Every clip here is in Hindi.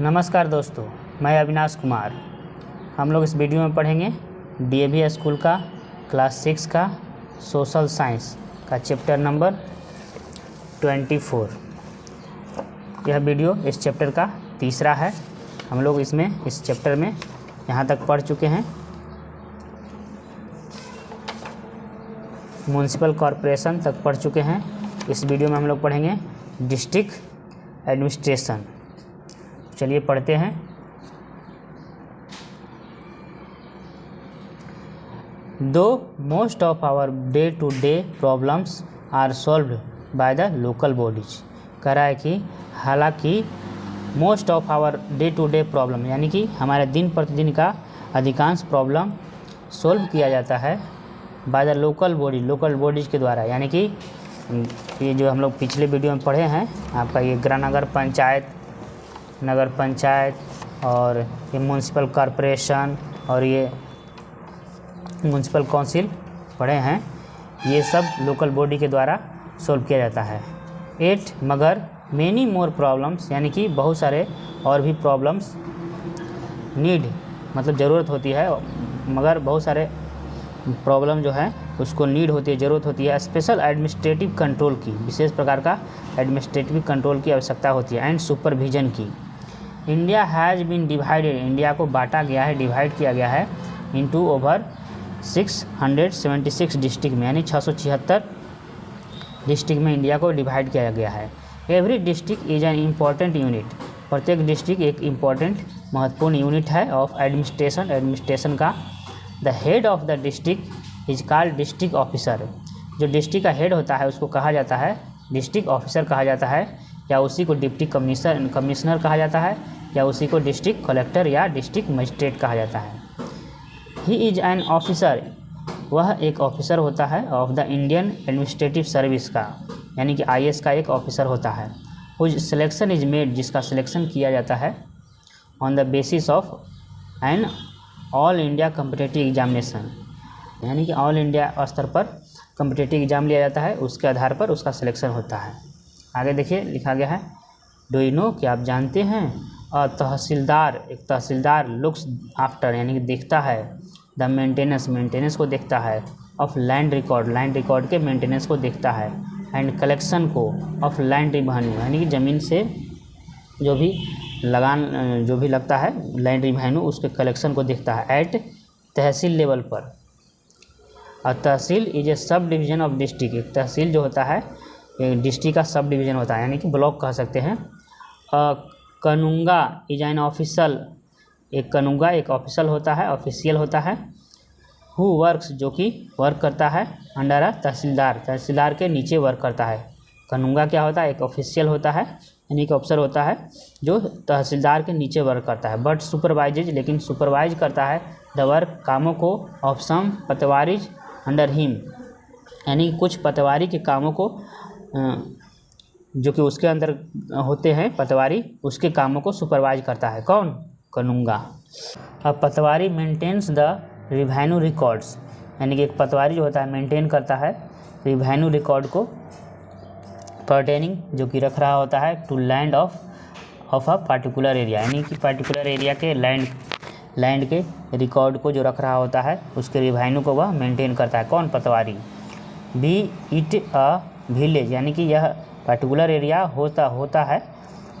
नमस्कार दोस्तों, मैं अविनाश कुमार। हम लोग इस वीडियो में पढ़ेंगे डीएवी स्कूल का क्लास 6 का सोशल साइंस का चैप्टर नंबर 24। यह वीडियो इस चैप्टर का तीसरा है। हम लोग इस चैप्टर में यहाँ तक पढ़ चुके हैं म्युनिसिपल कॉरपोरेशन तक पढ़ चुके हैं। इस वीडियो में हम लोग पढ़ेंगे डिस्ट्रिक्ट एडमिनिस्ट्रेशन। चलिए पढ़ते हैं। Though most of our day to day problems are solved by the local bodies. कह रहा है कि हालांकि most of our day to day problem यानी कि हमारे दिन प्रतिदिन का अधिकांश प्रॉब्लम सॉल्व किया जाता है बाय द लोकल बॉडीज के द्वारा। यानी कि ये जो हम लोग पिछले वीडियो में पढ़े हैं, आपका ये नगर पंचायत और ये म्युनिसिपल कॉरपोरेशन और ये म्युनिसिपल काउंसिल पढ़े हैं, ये सब लोकल बॉडी के द्वारा सॉल्व किया जाता है। मगर मेनी मोर प्रॉब्लम्स यानी कि बहुत सारे और भी प्रॉब्लम्स नीड मतलब ज़रूरत होती है, मगर बहुत सारे प्रॉब्लम जो है उसको नीड होती है, ज़रूरत होती है स्पेशल एडमिनिस्ट्रेटिव कंट्रोल की, विशेष प्रकार का एडमिनिस्ट्रेटिव कंट्रोल की आवश्यकता होती है एंड सुपरविजन की। India has been divided, India को बांटा गया है, डिवाइड किया गया है इनटू ओवर 676 डिस्ट्रिक्ट में, यानी 676 डिस्ट्रिक्ट में इंडिया को डिवाइड किया गया है। Every district is an important unit, प्रत्येक डिस्ट्रिक्ट एक इम्पॉर्टेंट महत्वपूर्ण यूनिट है ऑफ एडमिनिस्ट्रेशन का। The head of the district is called district officer, जो डिस्ट्रिक्ट का हेड होता है उसको कहा जाता है डिस्ट्रिक्ट ऑफिसर कहा जाता है, या उसी को डिप्टी कमिश्नर कहा जाता है, या उसी को डिस्ट्रिक्ट कलेक्टर या डिस्ट्रिक्ट मजिस्ट्रेट कहा जाता है। ही इज एन ऑफिसर, वह एक ऑफिसर होता है of the Indian administrative service का, यानी कि IAS का एक ऑफिसर होता है। हुज सिलेक्शन इज मेड, जिसका सिलेक्शन किया जाता है on the basis of an all India competitive examination, यानी कि ऑल इंडिया स्तर पर कम्पिटिटिव एग्जाम लिया जाता है, उसके आधार पर उसका सिलेक्शन होता है। आगे देखिए लिखा गया है, डू यू नो, क्या आप जानते हैं, एक तहसीलदार लुक्स आफ्टर यानी कि देखता है, द मेंटेनेंस को देखता है, ऑफ लैंड रिकॉर्ड के मेंटेनेंस को देखता है, एंड कलेक्शन को ऑफ लैंड रिवेन्यू यानी कि ज़मीन से जो भी लगता है लैंड रिवेन्यू उसके कलेक्शन को देखता है एट तहसील लेवल पर। और तहसील is a sub division of district, एक तहसील जो होता है एक डिस्ट्रिक्ट का सब डिवीज़न होता है, यानी कि ब्लॉक कह सकते हैं। कनुंगा इज एन ऑफिसल, एक कनुंगा एक ऑफिसल होता है, ऑफिशियल होता है। हु वर्क्स, जो कि वर्क करता है अंडर अ तहसीलदार के नीचे वर्क करता है। कनुंगा क्या होता है, एक ऑफिशियल होता है यानी कि अफसर होता है जो तहसीलदार के नीचे वर्क करता है। बट सुपरवाइजेज, लेकिन सुपरवाइज करता है द वर्क कामों को ऑफ सम पटवारीज अंडर हिम, यानी कुछ पटवारी के कामों को जो कि उसके अंदर होते हैं पटवारी, उसके कामों को सुपरवाइज करता है। कौन? कनुंगा। अब पटवारी मेंटेन्स द रिवेन्यू रिकॉर्ड्स, यानी कि एक पटवारी जो होता है मेंटेन करता है रिवेन्यू रिकॉर्ड को, पर्टेनिंग जो कि रख रहा होता है to land of a particular area, यानी कि पार्टिकुलर एरिया के लैंड के रिकॉर्ड को जो रख रहा होता है उसके रिवेन्यू को वह मेंटेन करता है। कौन? पटवारी। बी इट अ विलेज, यानी कि यह पार्टिकुलर एरिया हो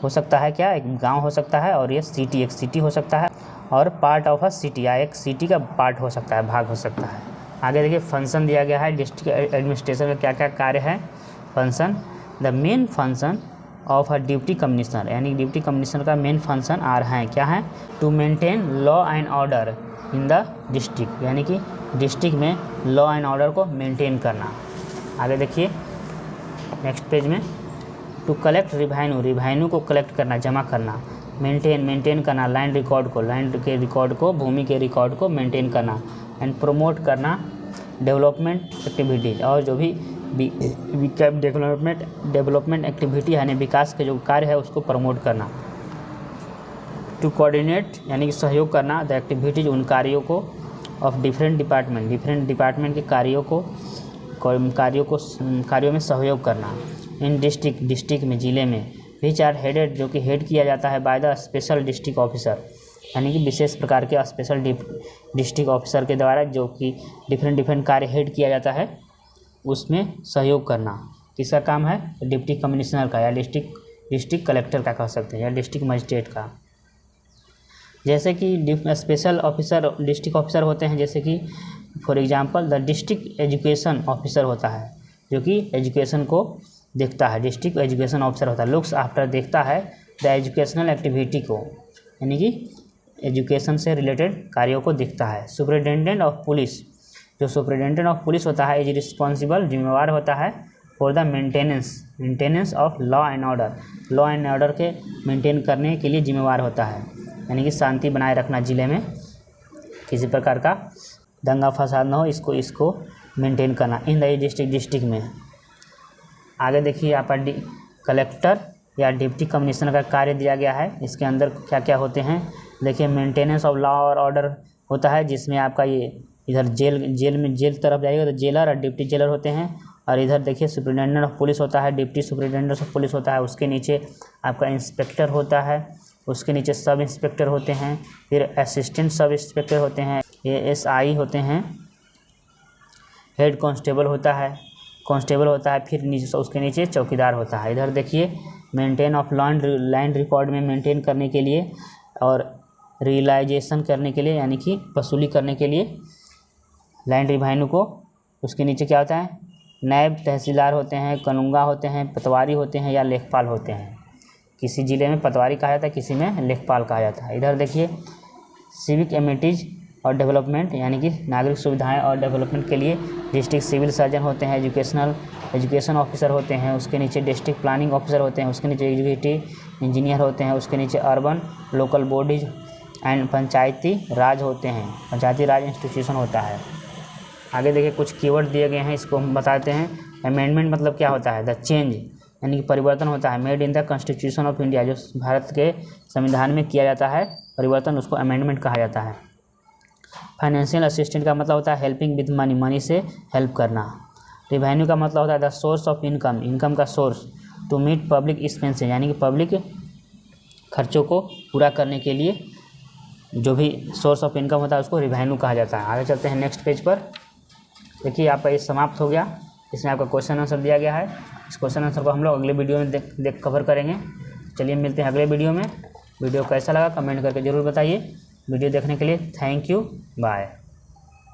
सकता है क्या, एक गांव हो सकता है, और ये सिटी एक सिटी हो सकता है, और पार्ट ऑफ अ सिटी या एक सिटी का पार्ट हो सकता है, भाग हो सकता है। आगे देखिए फंक्शन दिया गया है डिस्ट्रिक्ट एडमिनिस्ट्रेशन का क्या क्या कार्य है। Function, the main function of a deputy commissioner, यानी डिप्टी कमिश्नर का मेन फंक्शन आ रहा है क्या है, to maintain law and order in the district, यानी कि डिस्ट्रिक्ट में लॉ एंड ऑर्डर को मेंटेन करना। आगे देखिए नेक्स्ट पेज में, टू कलेक्ट रिवेन्यू को कलेक्ट करना, जमा करना। मेंटेन करना लैंड के रिकॉर्ड को, भूमि के रिकॉर्ड को मेंटेन करना। एंड प्रमोट करना डेवलपमेंट एक्टिविटीज़, और जो भी डेवलपमेंट एक्टिविटी यानी विकास के जो कार्य है उसको प्रमोट करना। टू कोऑर्डिनेट यानी कि सहयोग करना द एक्टिविटीज़, उन कार्यों को, ऑफ डिफरेंट डिपार्टमेंट के कार्यों में सहयोग करना। इन डिस्ट्रिक्ट में, जिले में, विच आर हेडेड, जो कि हेड किया जाता है by the special district officer, यानी कि विशेष प्रकार के स्पेशल डिस्ट्रिक्ट ऑफिसर के द्वारा जो कि डिफरेंट कार्य हेड किया जाता है, उसमें सहयोग करना। किसका काम है? डिप्टी कमिश्नर का या डिस्ट्रिक्ट कलेक्टर का कह सकते हैं, या डिस्ट्रिक्ट मजिस्ट्रेट का। जैसे कि स्पेशल ऑफिसर डिस्ट्रिक्ट ऑफिसर होते हैं, जैसे कि for example the district education officer होता है, जो कि एजुकेशन को देखता है। डिस्ट्रिक्ट एजुकेशन ऑफिसर होता है, लुक्स आफ्टर, देखता है द एजुकेशनल एक्टिविटी को, यानी कि एजुकेशन से रिलेटेड कार्यों को देखता है। सुपरिटेंडेंट ऑफ पुलिस, जो सुपरिटेंडेंट ऑफ पुलिस होता है, इज रिस्पॉन्सिबल, जिम्मेवार होता है for the maintenance of law and order के मेंटेन करने के लिए जिम्मेवार होता है, यानी कि शांति बनाए रखना, ज़िले में किसी प्रकार का दंगा फसाद ना हो, इसको मेंटेन करना इन द डिस्ट्रिक्ट में। आगे देखिए यहाँ पर कलेक्टर या डिप्टी कमिश्नर का कार्य दिया गया है। इसके अंदर क्या क्या होते हैं देखिए, मेंटेनेंस ऑफ लॉ और ऑर्डर होता है, जिसमें आपका ये इधर जेल तरफ जाएगा तो जेलर और डिप्टी जेलर होते हैं, और इधर देखिए सुपरिटेंडेंट ऑफ पुलिस होता है, डिप्टी सुपरिटेंडेंट ऑफ पुलिस होता है, उसके नीचे आपका इंस्पेक्टर होता है, उसके नीचे सब इंस्पेक्टर होते हैं, फिर असिस्टेंट सब इंस्पेक्टर होते हैं, ASI होते हैं, हेड कांस्टेबल होता है, फिर उसके नीचे चौकीदार होता है। इधर देखिए मेंटेन ऑफ लैंड रिकॉर्ड में मेंटेन करने के लिए और रियलाइजेशन करने के लिए, यानी कि वसूली करने के लिए लैंड रिवेन्यू को। उसके नीचे क्या होता है? नायब तहसीलदार होते हैं, कानूनगा होते हैं, पटवारी होते हैं या लेखपाल होते हैं। किसी ज़िले में पटवारी कहा जाता है, किसी में लेखपाल कहा जाता है। इधर देखिए सिविक एमिनिटीज़ और डेवलपमेंट, यानी कि नागरिक सुविधाएं और डेवलपमेंट के लिए डिस्ट्रिक्ट सिविल सर्जन होते हैं, एजुकेशन ऑफिसर होते हैं, उसके नीचे डिस्ट्रिक्ट प्लानिंग ऑफिसर होते हैं, उसके नीचे एग्जीक्यूटिव इंजीनियर होते हैं, उसके नीचे अर्बन लोकल बॉडीज एंड पंचायती राज होते हैं, पंचायती राज इंस्टीट्यूशन होता है। आगे देखिए कुछ कीवर्ड दिए गए हैं, इसको हम बताते हैं। अमेंडमेंट मतलब क्या होता है? द चेंज, यानी कि परिवर्तन होता है, made in the constitution of India, जो भारत के संविधान में किया जाता है परिवर्तन, उसको अमेंडमेंट कहा जाता है। फाइनेंशियल असिस्टेंट का मतलब होता है हेल्पिंग विद मनी, मनी से हेल्प करना। रिवेन्यू का मतलब होता है the source of income, income का source. To meet public expenses, यानी कि पब्लिक खर्चों को पूरा करने के लिए जो भी सोर्स ऑफ इनकम होता है उसको रिवेन्यू कहा जाता है। आगे चलते हैं नेक्स्ट पेज पर। देखिए आपका ये समाप्त हो गया, इसमें आपका क्वेश्चन आंसर दिया गया है। इस क्वेश्चन आंसर को हम लोग अगले वीडियो में देख कवर करेंगे। चलिए मिलते हैं अगले वीडियो में। वीडियो कैसा लगा कमेंट करके ज़रूर बताइए। वीडियो देखने के लिए थैंक यू, बाय।